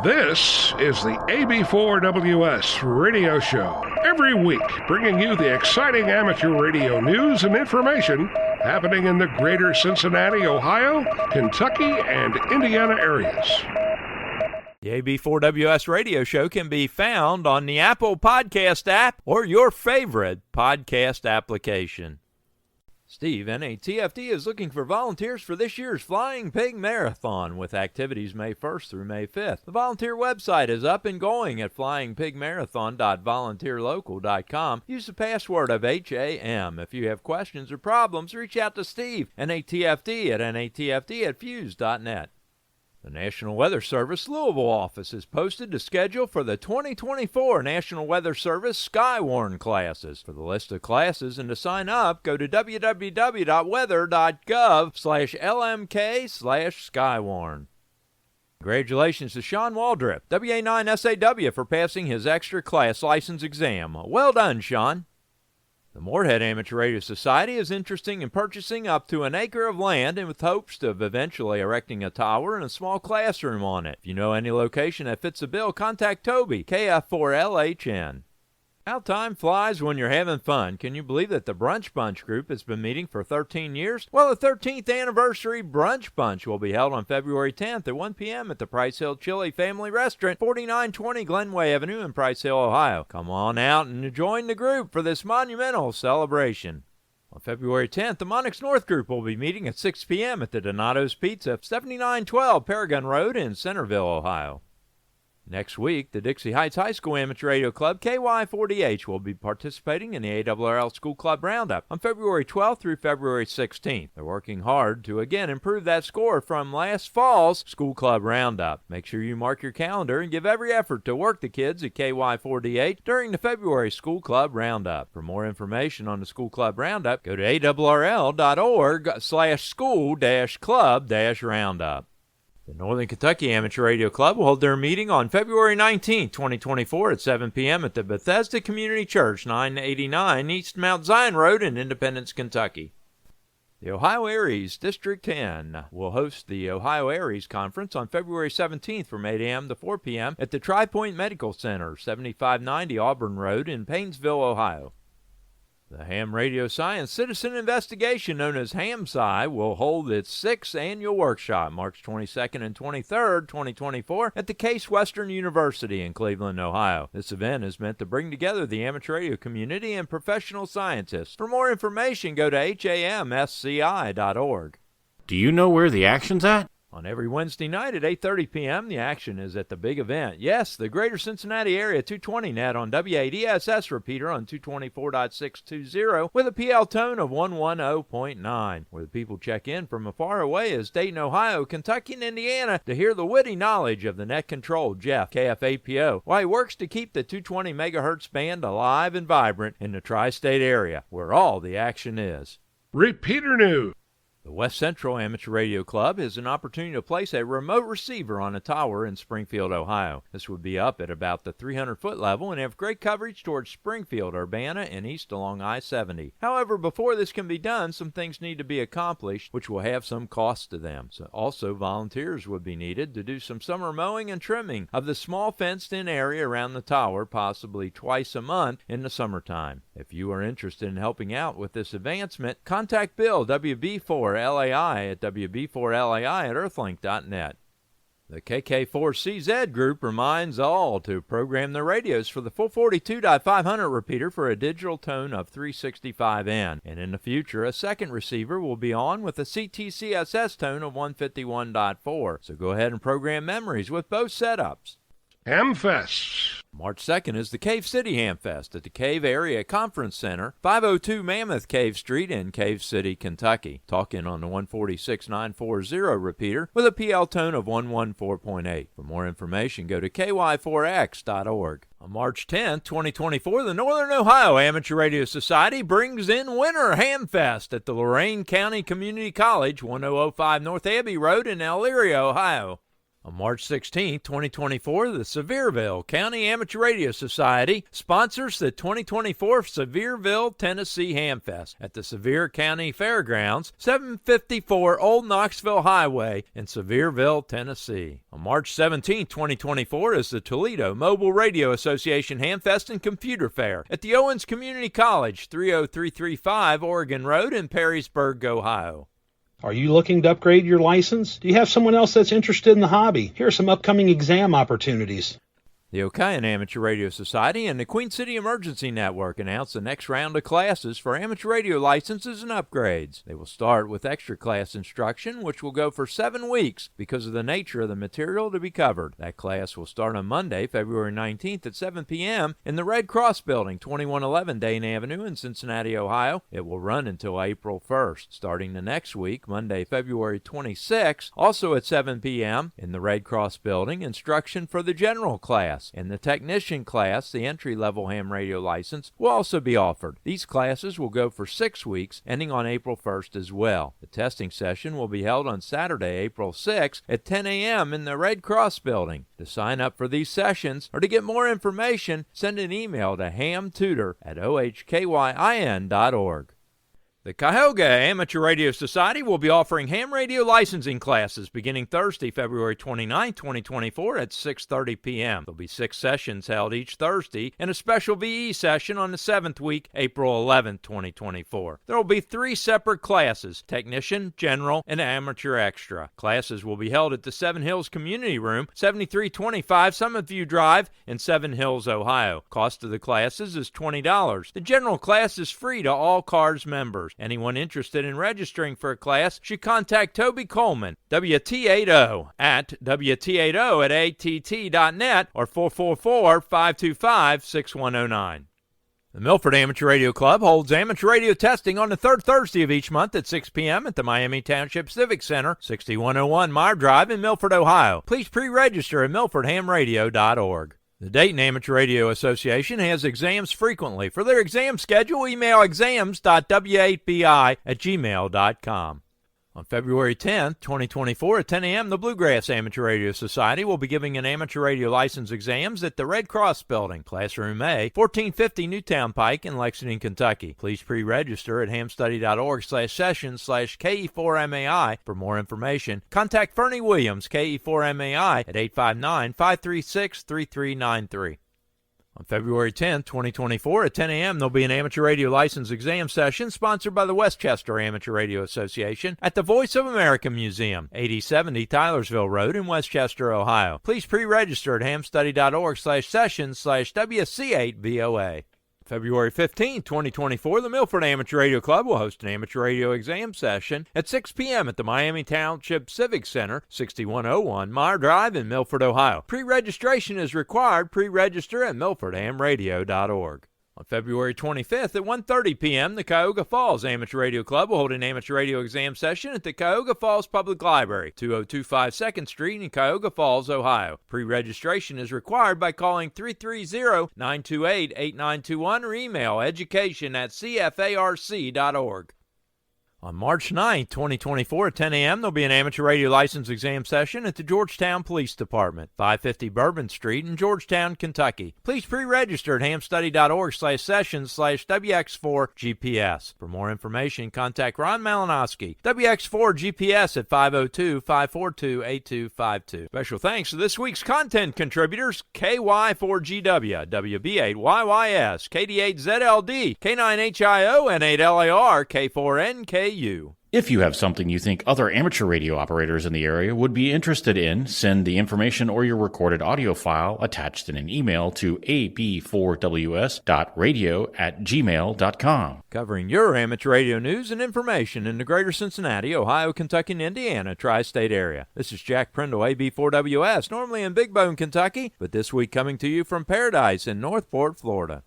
This is the AB4WS radio show. Every week, bringing you the exciting amateur radio news and information happening in the greater Cincinnati, Ohio, Kentucky, and Indiana areas. The AB4WS radio show can be found on the Apple Podcast app or your favorite podcast application. Steve, NATFD is looking for volunteers for this year's Flying Pig Marathon with activities May 1st through May 5th. The volunteer website is up and going at flyingpigmarathon.volunteerlocal.com. Use the password of HAM. If you have questions or problems, reach out to Steve, NATFD at natfd@fuse.net. The National Weather Service Louisville office is posted to schedule for the 2024 National Weather Service Skywarn classes. For the list of classes and to sign up, go to www.weather.gov/LMK/Skywarn. Congratulations to Sean Waldrip, WA9SAW, for passing his extra class license exam. Well done, Sean. The Moorhead Amateur Radio Society is interested in purchasing up to an acre of land and with hopes of eventually erecting a tower and a small classroom on it. If you know any location that fits the bill, contact Toby, KF4LHN. How time flies when you're having fun. Can you believe that the Brunch Bunch group has been meeting for 13 years? Well, the 13th anniversary Brunch Bunch will be held on February 10th at 1 p.m. at the Price Hill Chili Family Restaurant, 4920 Glenway Avenue in Price Hill, Ohio. Come on out and join the group for this monumental celebration. On February 10th, the MONIX North Group will be meeting at 6 p.m. at the Donato's Pizza, 7912 Paragon Road in Centerville, Ohio. Next week, the Dixie Heights High School Amateur Radio Club, KY40H, will be participating in the ARRL School Club Roundup on February 12th through February 16th. They're working hard to again improve that score from last fall's School Club Roundup. Make sure you mark your calendar and give every effort to work the kids at KY40H during the February School Club Roundup. For more information on the School Club Roundup, go to ARRL.org/school-club-roundup. The Northern Kentucky Amateur Radio Club will hold their meeting on February 19, 2024 at 7 p.m. at the Bethesda Community Church, 989 East Mount Zion Road in Independence, Kentucky. The Ohio Aries District 10 will host the Ohio Aries Conference on February 17th from 8 a.m. to 4 p.m. at the Tri-Point Medical Center, 7590 Auburn Road in Paynesville, Ohio. The Ham Radio Science Citizen Investigation, known as HAMSci, will hold its 6th annual workshop March 22nd and 23rd, 2024 at the Case Western University in Cleveland, Ohio. This event is meant to bring together the amateur radio community and professional scientists. For more information, go to hamsci.org. Do you know where the action's at? On every Wednesday night at 8:30 p.m., the action is at the big event. Yes, the Greater Cincinnati Area 220 net on WADSS repeater on 224.620 with a PL tone of 110.9, where the people check in from as far away as Dayton, Ohio, Kentucky, and Indiana to hear the witty knowledge of the net control Jeff, KFAPO, while he works to keep the 220 megahertz band alive and vibrant in the tri-state area, where all the action is. Repeater news. The West Central Amateur Radio Club has an opportunity to place a remote receiver on a tower in Springfield, Ohio. This would be up at about the 300-foot level and have great coverage towards Springfield, Urbana, and east along I-70. However, before this can be done, some things need to be accomplished, which will have some cost to them. So also, volunteers would be needed to do some summer mowing and trimming of the small fenced-in area around the tower, possibly twice a month in the summertime. If you are interested in helping out with this advancement, contact Bill, WB4LAI at WB4LAI@earthlink.net. The KK4CZ group reminds all to program their radios for the full 42.500 repeater for a digital tone of 365N, and in the future a second receiver will be on with a CTCSS tone of 151.4, so go ahead and program memories with both setups. Hamfests. March 2nd is the Cave City Hamfest at the Cave Area Conference Center, 502 Mammoth Cave Street in Cave City, Kentucky. Talking on the 146.940 repeater with a PL tone of 114.8. For more information, go to ky4x.org. On March 10th, 2024, the Northern Ohio Amateur Radio Society brings in Winter Hamfest at the Lorain County Community College, 1005 North Abbey Road in Elyria, Ohio. On March 16, 2024, the Sevierville County Amateur Radio Society sponsors the 2024 Sevierville, Tennessee Hamfest at the Sevier County Fairgrounds, 754 Old Knoxville Highway in Sevierville, Tennessee. On March 17, 2024, is the Toledo Mobile Radio Association Hamfest and Computer Fair at the Owens Community College, 30335 Oregon Road in Perrysburg, Ohio. Are you looking to upgrade your license? Do you have someone else that's interested in the hobby? Here are some upcoming exam opportunities. The Okayan Amateur Radio Society and the Queen City Emergency Network announced the next round of classes for amateur radio licenses and upgrades. They will start with extra class instruction, which will go for 7 weeks because of the nature of the material to be covered. That class will start on Monday, February 19th at 7 p.m. in the Red Cross Building, 2111 Dane Avenue in Cincinnati, Ohio. It will run until April 1st. Starting the next week, Monday, February 26th, also at 7 p.m. in the Red Cross Building, instruction for the general class. In the technician class, the entry-level ham radio license will also be offered. These classes will go for 6 weeks, ending on April 1st as well. The testing session will be held on Saturday, April 6th at 10 a.m. in the Red Cross Building. To sign up for these sessions or to get more information, send an email to hamtutor@ohkyin.org. The Cuyahoga Amateur Radio Society will be offering ham radio licensing classes beginning Thursday, February 29, 2024 at 6:30 p.m. There will be 6 sessions held each Thursday and a special VE session on the 7th week, April 11, 2024. There will be 3 separate classes, Technician, General, and Amateur Extra. Classes will be held at the Seven Hills Community Room, 7325 Summit View Drive in Seven Hills, Ohio. Cost of the classes is $20. The general class is free to all CARS members. Anyone interested in registering for a class should contact Toby Coleman, WT80, at WT80@ATT.net or 444-525-6109. The Milford Amateur Radio Club holds amateur radio testing on the 3rd Thursday of each month at 6 p.m. at the Miami Township Civic Center, 6101 Meyer Drive in Milford, Ohio. Please pre-register at milfordhamradio.org. The Dayton Amateur Radio Association has exams frequently. For their exam schedule, email exams.w8bi@gmail.com. On February 10th, 2024 at 10 a.m., the Bluegrass Amateur Radio Society will be giving an amateur radio license exams at the Red Cross Building, Classroom A, 1450 Newtown Pike in Lexington, Kentucky. Please pre-register at hamstudy.org/sessions/KE4MAI. For more information, contact Fernie Williams, KE4MAI, at 859-536-3393. On February 10, 2024 at 10 a.m., there'll be an amateur radio license exam session sponsored by the Westchester Amateur Radio Association at the Voice of America Museum, 8070 Tylersville Road in Westchester, Ohio. Please pre-register at hamstudy.org/sessions/WC8VOA. February 15, 2024, the Milford Amateur Radio Club will host an amateur radio exam session at 6 p.m. at the Miami Township Civic Center, 6101 Meyer Drive in Milford, Ohio. Pre-registration is required. Pre-register at milfordhamradio.org. On February 25th at 1:30 p.m., the Cuyahoga Falls Amateur Radio Club will hold an amateur radio exam session at the Cuyahoga Falls Public Library, 2025 2nd Street in Cuyahoga Falls, Ohio. Pre-registration is required by calling 330-928-8921 or email education@cfarc.org. On March 9, 2024 at 10 a.m., there'll be an amateur radio license exam session at the Georgetown Police Department, 550 Bourbon Street in Georgetown, Kentucky. Please pre-register at hamstudy.org/sessions/WX4GPS. For more information, contact Ron Malinowski, WX4GPS at 502-542-8252. Special thanks to this week's content contributors, KY4GW, WB8YYS, KD8ZLD, K9HIO, N8LAR, K4NKU. If you have something you think other amateur radio operators in the area would be interested in, send the information or your recorded audio file attached in an email to ab4ws.radio@gmail.com. Covering your amateur radio news and information in the greater Cincinnati, Ohio, Kentucky, and Indiana tri-state area. This is Jack Prindle, AB4WS, normally in Big Bone, Kentucky, but this week coming to you from Paradise in Northport, Florida.